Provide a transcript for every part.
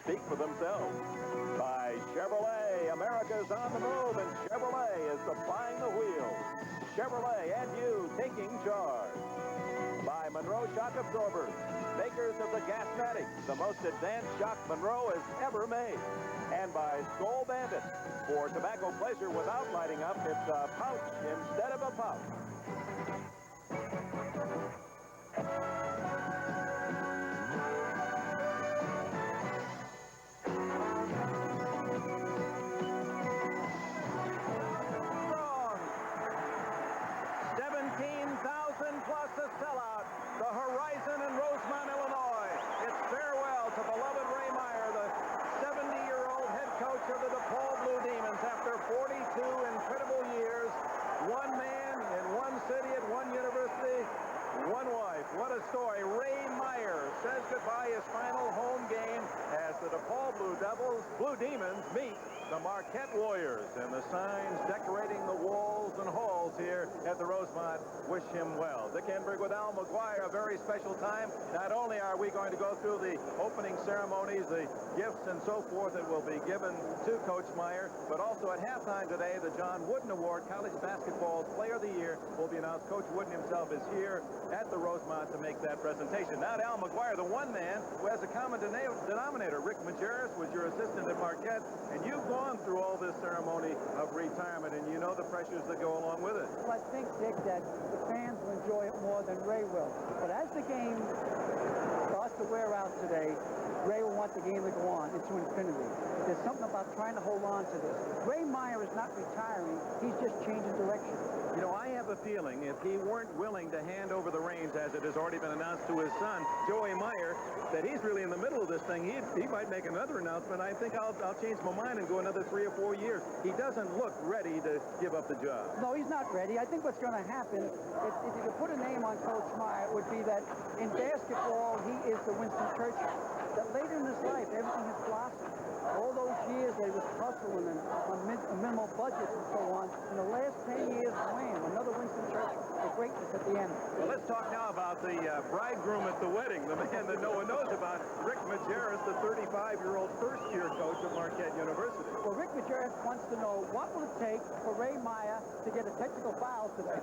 speak for themselves. By Chevrolet, America's on the move, and Chevrolet is supplying the wheels. Chevrolet and you taking charge. By Monroe Shock Absorbers, makers of the Gasmatic, the most advanced shock Monroe has ever made. And by Skoal Bandit, for tobacco pleasure without lighting up, it's a pouch instead of a pouch. Strong. 17,000 plus a sellout. The Horizon in Rosemont, Illinois. It's farewell to beloved Ray Meyer, the 70-year-old head coach of the DePaul Blue Demons. After 42 incredible years, one man in one city at one university, one wife. What a story. Ray Meyer says goodbye his final home game as the DePaul Blue Demons meet the Marquette Warriors, and the signs decorating the walls and halls here at the Rosemont wish him well. Dick Enberg with Al McGuire, a very special time. Not only are we going to go through the opening ceremonies, the gifts and so forth that will be given to Coach Meyer, but also at halftime today, the John Wooden Award, College Basketball Player of the Year, will be announced. Coach Wooden himself is here at the Rosemont to make that presentation. Now to Al McGuire, the one man who has a common denominator. Rick Majerus was your assistant at Marquette, and you've gone through all this ceremony of retirement, and you know the pressures that go along with it. Well, I think, Dick, that the fans will enjoy it more than Ray will. But as the game starts to wear out today, Ray will want the game to go on into infinity. There's something about trying to hold on to this. Ray Meyer is not retiring. He's just changing direction. You know, I have a feeling if he weren't willing to hand over the reins, as it has already been announced to his son, Joey Meyer, that he's really in the middle of this thing. He might make another announcement. I think I'll change my mind and go another 3 or 4 years. He doesn't look ready to give up the job. No, he's not ready. I think what's going to happen, if you could put a name on Coach Meyer, it would be that in basketball, he is the Winston Churchill. That later in his life, everything has blossomed. All those years they was hustling and on minimal budgets and so on. In the last 10 years, wham, another Winston Churchill. The greatness at the end. Well, let's talk now about the bridegroom at the wedding, the man that no one knows about, Rick Majerus, the 35-year-old first-year coach of Marquette University. Well, Rick Majerus wants to know what will it take for Ray Meyer to get a technical foul today.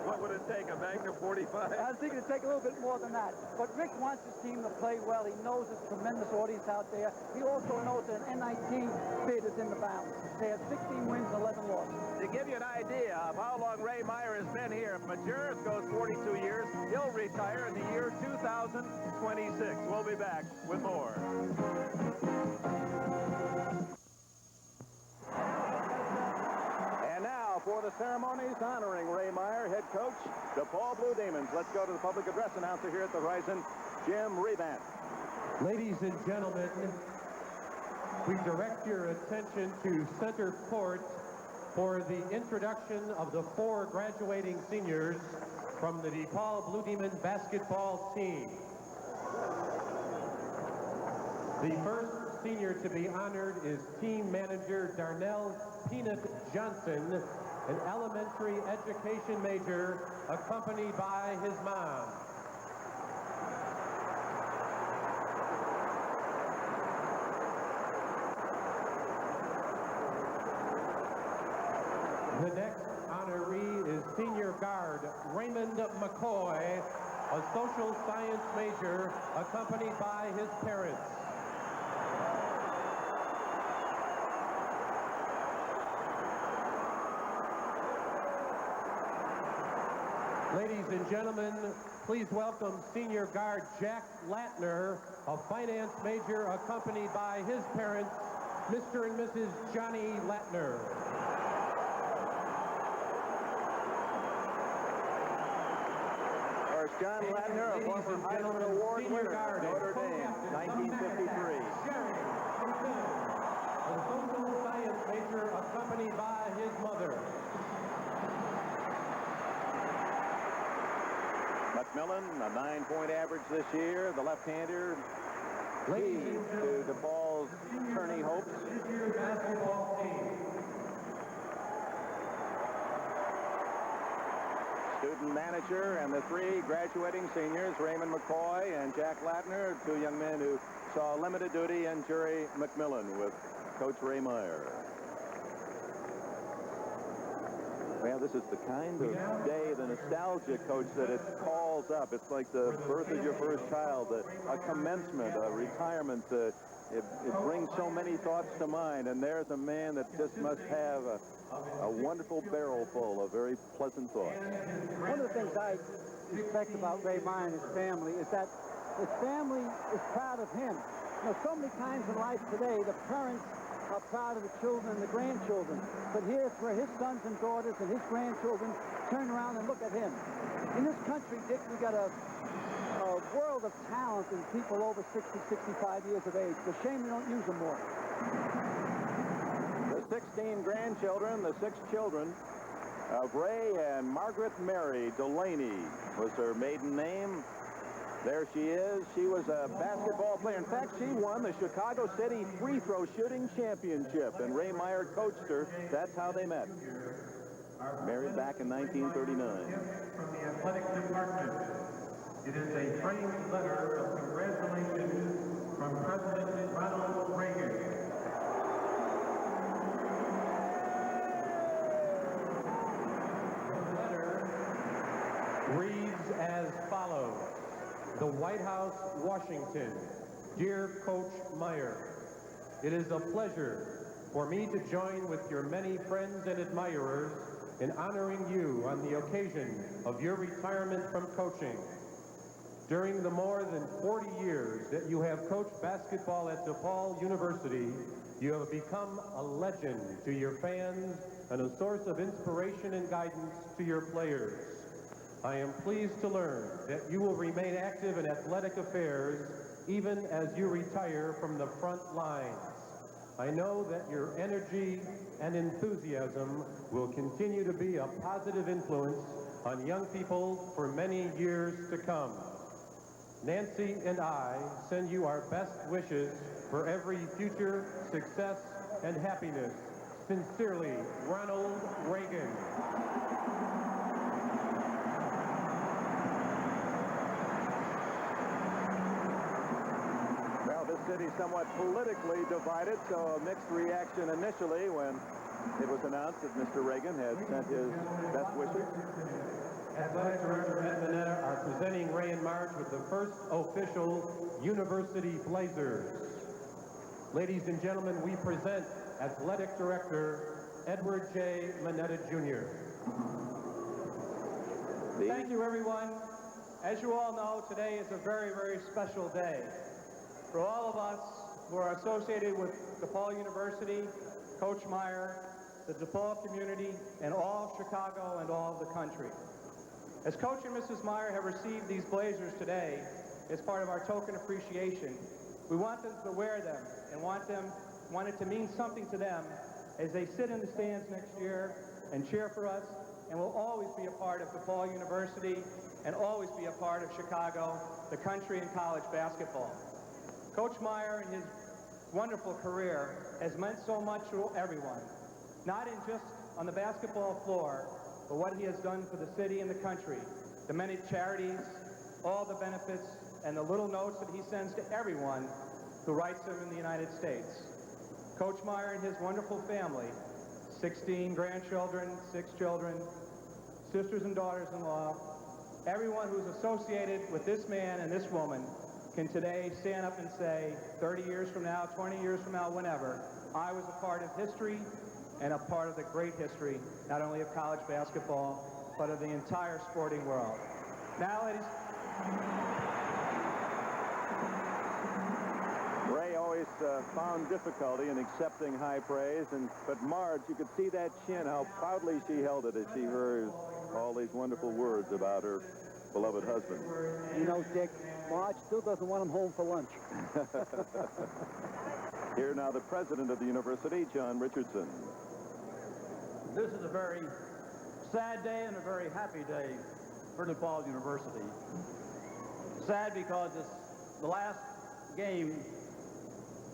What would it take, a Magnum 45? I was thinking it'd take a little bit more than that. But Rick wants his team to play well. He knows there's a tremendous audience out there. He also knows that an NIT bid is in the balance. They have 16 wins and 11 losses. To give you an idea of how long Ray Meyer has been here, if Majerus goes 42 years, he'll retire in the year 2026. We'll be back with more. And now for the ceremonies honoring Ray Meyer, head coach, DePaul Blue Demons. Let's go to the public address announcer here at the Horizon, Jim Revant. Ladies and gentlemen, we direct your attention to center court for the introduction of the 4 graduating seniors from the DePaul Blue Demon basketball team. The first senior to be honored is team manager Darnell Peanut Johnson, an elementary education major, accompanied by his mom. The next honoree is senior guard Raymond McCoy, a social science major, accompanied by his parents. Ladies and gentlemen, please welcome senior guard Jack Latner, a finance major, accompanied by his parents, Mr. and Mrs. Johnny Latner. John Latner, a former Heisman Award winner at Notre Dame, 1953. A social science major accompanied by his mother. McMillan, a 9-point average this year, the left-hander, key to DePaul's tourney hopes. This year's basketball team. Student manager and the 3 graduating seniors, Raymond McCoy and Jack Latner, 2 young men who saw limited Limited Duty and Jerry McMillan with Coach Ray Meyer. Well, this is the kind of day, the nostalgia, Coach, that it calls up. It's like the birth of your first child, a commencement, a retirement. It brings so many thoughts to mind, and there's a man that just must have a wonderful barrel full of very pleasant thoughts. One of the things I respect about Ray Meyer and his family is that his family is proud of him. You know, so many times in life today, the parents are proud of the children and the grandchildren. But here's where his sons and daughters and his grandchildren turn around and look at him. In this country, Dick, we got a world of talent and people over 60, 65 years of age. It's a shame we don't use them more. The 16 grandchildren, the 6 children of Ray and Margaret Mary Delaney was her maiden name. There she is. She was a basketball player. In fact, she won the Chicago City free throw shooting championship, and Ray Meyer coached her. That's how they met. Married back in 1939. From the athletic department, it is a framed letter of congratulations from President Ronald Reagan. The letter reads as follows. The White House, Washington. Dear Coach Meyer, it is a pleasure for me to join with your many friends and admirers in honoring you on the occasion of your retirement from coaching. During the more than 40 years that you have coached basketball at DePaul University, you have become a legend to your fans and a source of inspiration and guidance to your players. I am pleased to learn that you will remain active in athletic affairs even as you retire from the front lines. I know that your energy and enthusiasm will continue to be a positive influence on young people for many years to come. Nancy and I send you our best wishes for every future success and happiness. Sincerely, Ronald Reagan. City somewhat politically divided, so a mixed reaction initially when it was announced that Mr. Reagan had sent his best wishes. Athletic Director Ed Minetta are presenting Ray and Marge with the first official University Blazers. Ladies and gentlemen, we present Athletic Director Edward J. Minetta, Jr. Thank you, everyone. As you all know, today is a very, very special day. For all of us who are associated with DePaul University, Coach Meyer, the DePaul community, and all of Chicago and all of the country. As Coach and Mrs. Meyer have received these Blazers today as part of our token appreciation, we want them to wear them and want it to mean something to them as they sit in the stands next year and cheer for us, and will always be a part of DePaul University and always be a part of Chicago, the country, and college basketball. Coach Meyer, in his wonderful career, has meant so much to everyone, not in just on the basketball floor, but what he has done for the city and the country, the many charities, all the benefits, and the little notes that he sends to everyone who writes him in the United States. Coach Meyer and his wonderful family, 16 grandchildren, 6 children, sisters and daughters-in-law, everyone who's associated with this man and this woman can today stand up and say, 30 years from now, 20 years from now, whenever, I was a part of history and a part of the great history, not only of college basketball, but of the entire sporting world. Now, ladies... Ray always found difficulty in accepting high praise, but Marge, you could see that chin, how proudly she held it as she heard all these wonderful words about her beloved husband. You know, Dick, Marge still doesn't want him home for lunch. Here now the president of the university, John Richardson. This is a very sad day and a very happy day for DePaul University. Sad because it's the last game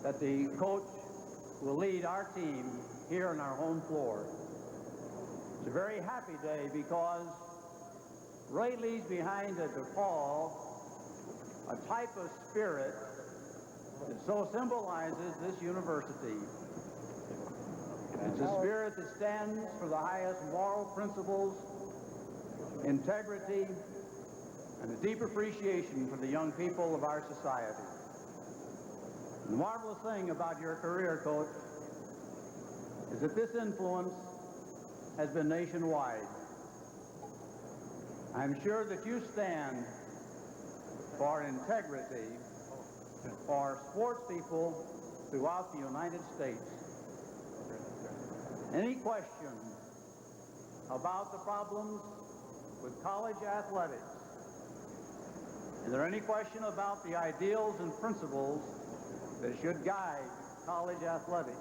that the coach will lead our team here on our home floor. It's a very happy day because Ray leaves behind at DePaul a type of spirit that so symbolizes this university. It's a spirit that stands for the highest moral principles, integrity, and a deep appreciation for the young people of our society. The marvelous thing about your career, Coach, is that this influence has been nationwide. I'm sure that you stand for integrity for sports people throughout the United States. Any question about the problems with college athletics? Is there any question about the ideals and principles that should guide college athletics?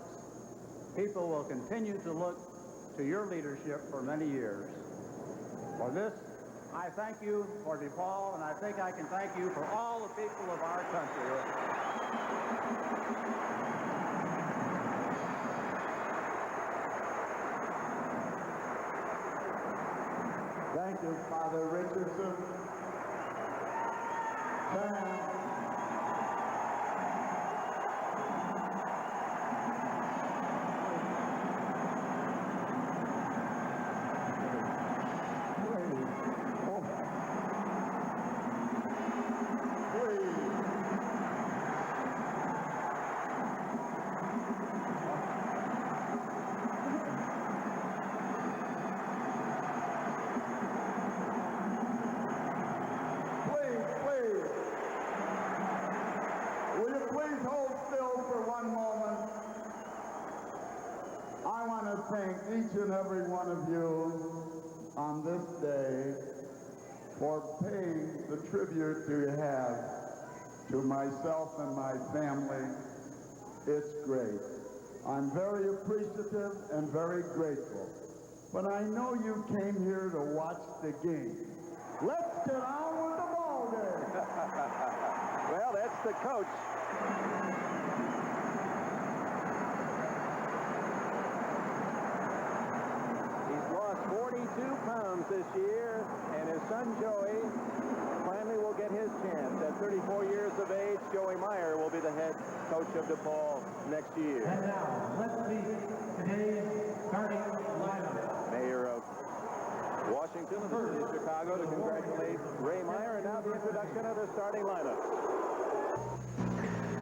People will continue to look to your leadership for many years. For this, I thank you for DePaul, and I think I can thank you for all the people of our country. Thank you, Father Richardson. Thank each and every one of you on this day for paying the tribute you have to myself and my family. It's great. I'm very appreciative and very grateful. But I know you came here to watch the game. Let's get on with the ball game. Well, that's the coach. He's lost 42 pounds this year, and his son Joey finally will get his chance. At 34 years of age, Joey Meyer will be the head coach of DePaul next year. And now, let's meet